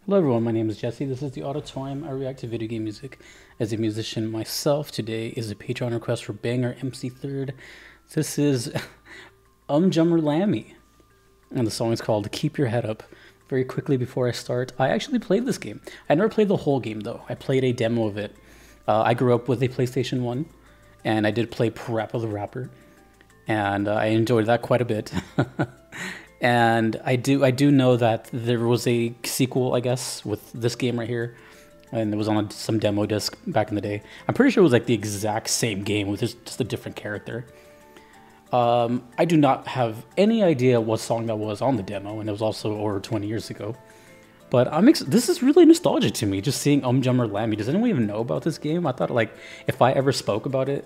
Hello everyone, my name is Jesse. This is the Auditorium. I react to video game music as a musician myself. Today is a Patreon request for Banger MC3rd. This is Jummer Lammy, and the song is called Keep Your Head Up. Very quickly before I start, I actually played this game. I never played the whole game though. I played a demo of it. I grew up with a PlayStation 1, and I did play Parappa the Rapper, and I enjoyed that quite a bit. And I do know that there was a sequel, I guess, with this game right here, and it was on some demo disc back in the day. I'm pretty sure it was like the exact same game with just a different character. I do not have any idea what song that was on the demo, and it was also over 20 years ago. But this is really nostalgic to me, just seeing Jummer Lammy. Does anyone even know about this game? I thought, like, if I ever spoke about it,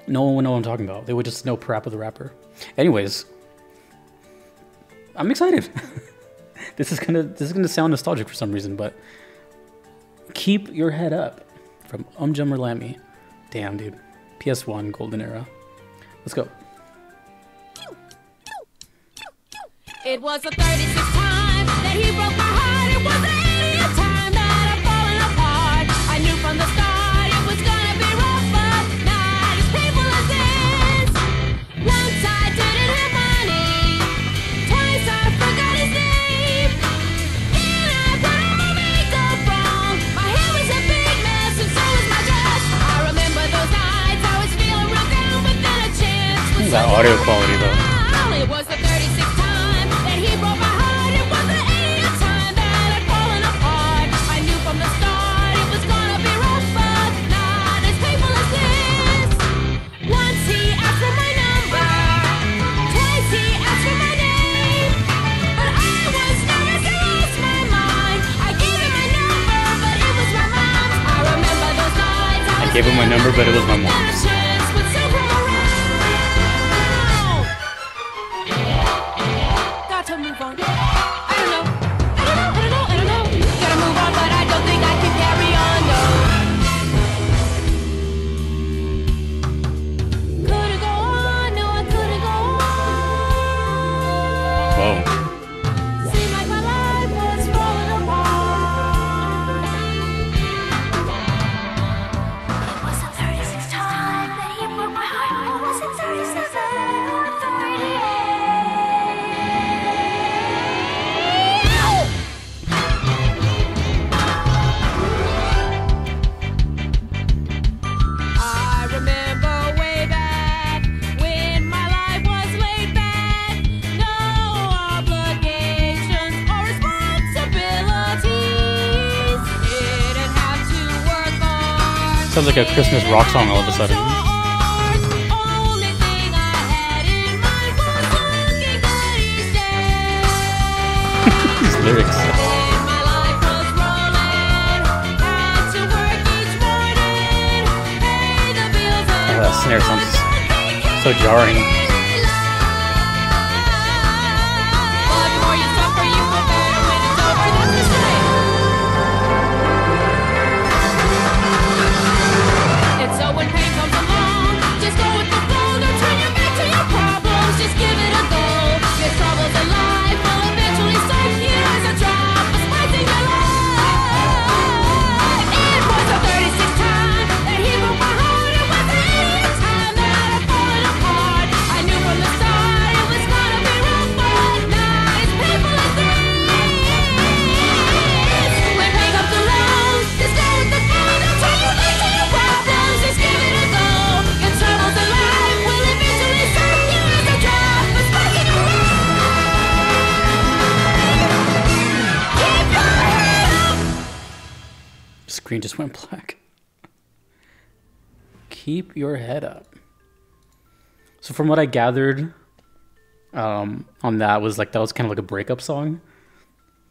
no one would know what I'm talking about. They would just know Parappa the Rapper. Anyways, I'm excited. This is gonna sound nostalgic for some reason, but Keep Your Head Up from Jummer Lammy. Damn, dude. PS1 golden era. Let's go. It was the 36th time that he broke my heart. It was the 80th time that I've fallen apart. I knew from the start it was gonna be rough, but not as painful as this. Once I didn't have money, twice I forgot his name. Then I put on my makeup wrong. My hair was a big mess and so was my dress. I remember those nights I was feeling real down, but then a chance was that audio quality though. It was the 36th time that he broke my heart. It was the 80th time that I'd fallen apart. I knew from the start it was gonna be rough, but not as painful as this. Once he asked for my number, twice he asked for my name, but I was nervous and lost my mind. I gave him my number, but it was my mom's. I remember those nights I gave him my number, but it was my mom's. To move on. I don't know. Gotta move on, but I don't think I can carry on, no. Couldn't go on, no, I couldn't go on. Whoa. Seemed like my life was falling apart. It was the 36th time that he broke my heart. Or was it 37 or 38? Sounds like a Christmas rock song all of a sudden. These lyrics. Oh, that snare sounds so jarring. Screen just went black. Keep your head up. So from what I gathered on that was kind of like a breakup song.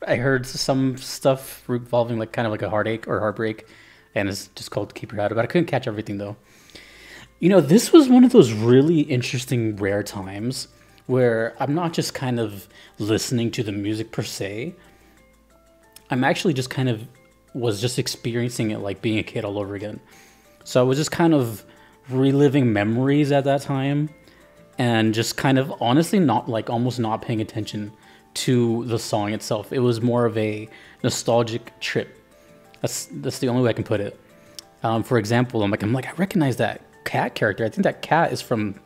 I heard some stuff revolving like kind of like a heartache or heartbreak, and it's just called Keep Your Head Up. But I couldn't catch everything though. You know, this was one of those really interesting rare times where I'm not just kind of listening to the music per se. I'm actually just kind of was just experiencing it like being a kid all over again. So I was just kind of reliving memories at that time and just kind of honestly not like almost not paying attention to the song itself. It was more of a nostalgic trip. That's the only way I can put it. For example, I'm like, I recognize that cat character. I think that cat is from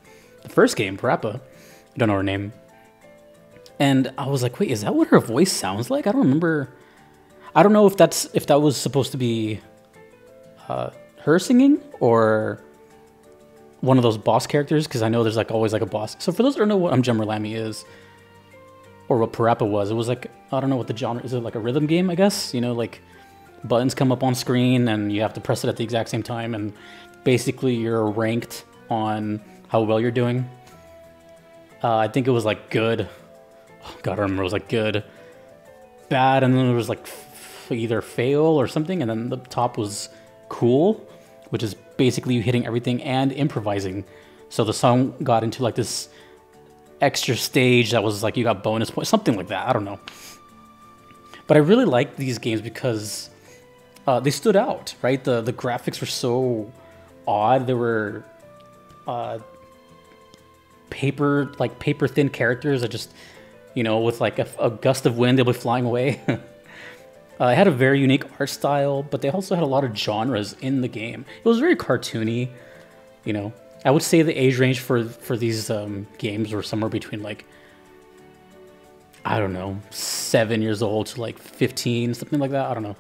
the first game, Parappa. I don't know her name. And I was like, wait, is that what her voice sounds like? I don't remember. I don't know if that was supposed to be her singing or one of those boss characters, because I know there's like always like a boss. So for those that don't know what Jummer Lammy is, or what Parappa was, it was like, I don't know what the genre is. It like a rhythm game, I guess? You know, like buttons come up on screen and you have to press it at the exact same time, and basically you're ranked on how well you're doing. I think it was like good. Oh, God, I remember it was like good, bad, and then there was like either fail or something, and then the top was cool, which is basically you hitting everything and improvising. So the song got into like this extra stage that was like you got bonus points, something like that. I don't know. But I really liked these games because they stood out, right? The graphics were so odd. They were paper thin characters that just, you know, with like a gust of wind, they'll be flying away. It had a very unique art style, but they also had a lot of genres in the game. It was very cartoony, you know. I would say the age range for these games were somewhere between like, I don't know, 7 years old to like 15, something like that. I don't know.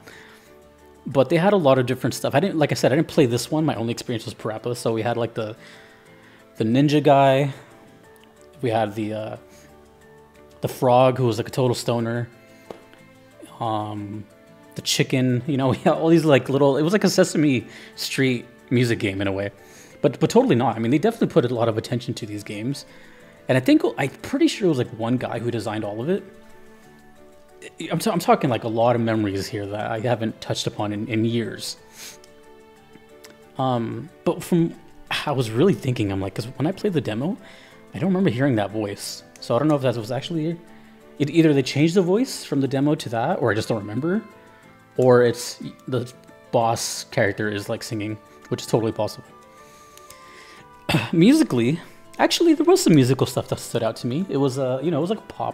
But they had a lot of different stuff. Like I said, I didn't play this one. My only experience was Parappa. So we had like the ninja guy. We had the frog who was like a total stoner. The chicken, you know, we had all these like little, it was like a Sesame Street music game in a way, but totally not. I mean, they definitely put a lot of attention to these games. And I'm pretty sure it was like one guy who designed all of it. I'm talking like a lot of memories here that I haven't touched upon in years. But I was really thinking, I'm like, because when I played the demo, I don't remember hearing that voice. So I don't know if that was actually, either they changed the voice from the demo to that, or I just don't remember, or it's the boss character is like singing, which is totally possible. Musically, actually, there was some musical stuff that stood out to me. It was it was like a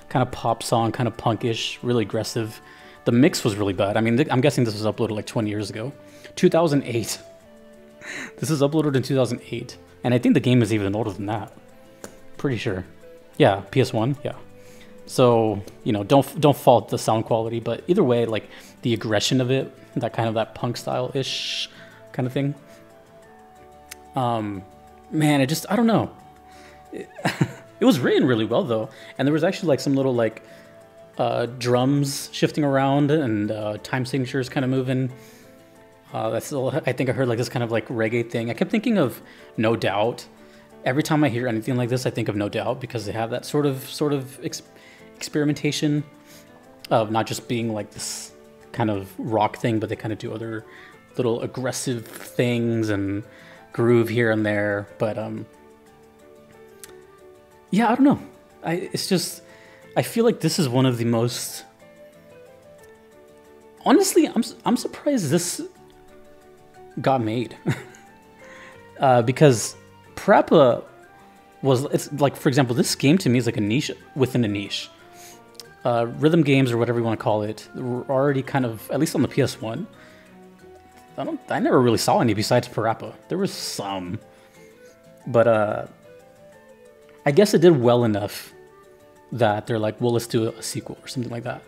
kind of pop song, kind of punkish, really aggressive. The mix was really bad. I mean, I'm guessing this was uploaded like 20 years ago, 2008. This is uploaded in 2008, and I think the game is even older than that. Pretty sure. Yeah, PS1. Yeah. So, you know, don't fault the sound quality, but either way, like the aggression of it, that punk style-ish kind of thing. Man, I don't know. It was written really well though, and there was actually like some little like drums shifting around and time signatures kind of moving. I think I heard like this kind of like reggae thing. I kept thinking of No Doubt. Every time I hear anything like this, I think of No Doubt, because they have that sort of experimentation of not just being like this kind of rock thing, but they kind of do other little aggressive things and groove here and there. But yeah, I don't know. I feel like this is one of the most, honestly, I'm surprised this got made. Because Parappa it's like, for example, this game to me is like a niche within a niche. Rhythm games, or whatever you want to call it, were already kind of, at least on the PS1, I never really saw any besides Parappa. There was some, but I guess it did well enough that they're like, well, let's do a sequel or something like that.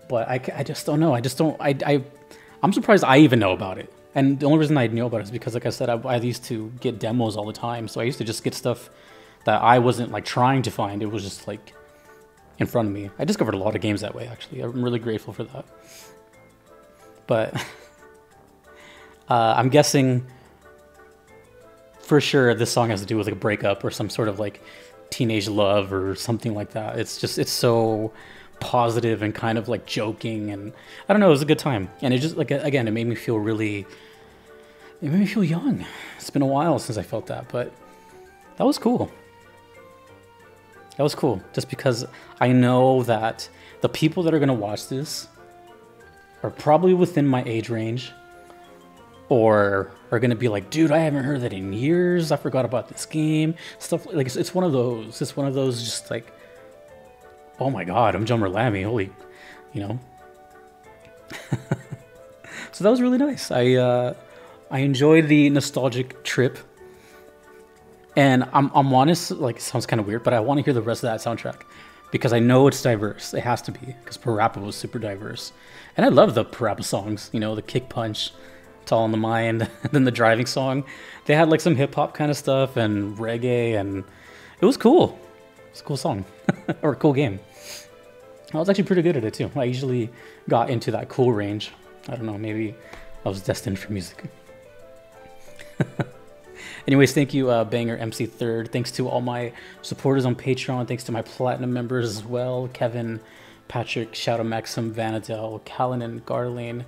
But I just don't know. I'm surprised I even know about it. And the only reason I knew about it is because, like I said, I used to get demos all the time. So I used to just get stuff that I wasn't like trying to find. It was just like in front of me. I discovered a lot of games that way, actually. I'm really grateful for that. But I'm guessing for sure this song has to do with like a breakup or some sort of like teenage love or something like that. It's so positive and kind of like joking, and I don't know, it was a good time. And it just, like, again, it made me feel young. It's been a while since I felt that, but that was cool. That was cool, just because I know that the people that are going to watch this are probably within my age range, or are going to be like, dude, I haven't heard that in years. I forgot about this game. Stuff like, it's one of those. It's one of those just like Oh my god, Lammy, holy, you know. So that was really nice. I enjoyed the nostalgic trip, and I'm honest. Like, it sounds kind of weird, but I want to hear the rest of that soundtrack because I know it's diverse. It has to be because Parappa was super diverse, and I love the Parappa songs. You know, the Kick Punch, It's All in the Mind, and then the driving song. They had like some hip hop kind of stuff and reggae, and it was cool. It's a cool song or a cool game. I was actually pretty good at it too. I usually got into that cool range. I don't know, maybe I was destined for music. Anyways, thank you, Banger MC3rd. Thanks to all my supporters on Patreon. Thanks to my Platinum members as well. Kevin, Patrick, Shadow Maxim, Vanadel, Callan, Garlane,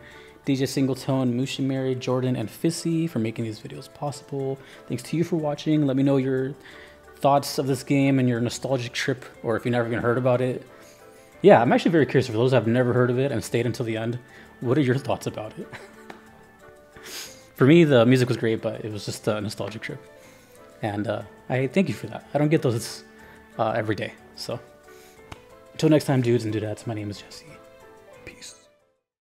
DJ Singletone, Mushimary, Jordan, and Fissy for making these videos possible. Thanks to you for watching. Let me know your thoughts of this game and your nostalgic trip, or if you've never even heard about it. Yeah, I'm actually very curious. For those who have never heard of it and stayed until the end, what are your thoughts about it? For me, the music was great, but it was just a nostalgic trip. And I thank you for that. I don't get those every day. So until next time, dudes and dudettes, my name is Jesse.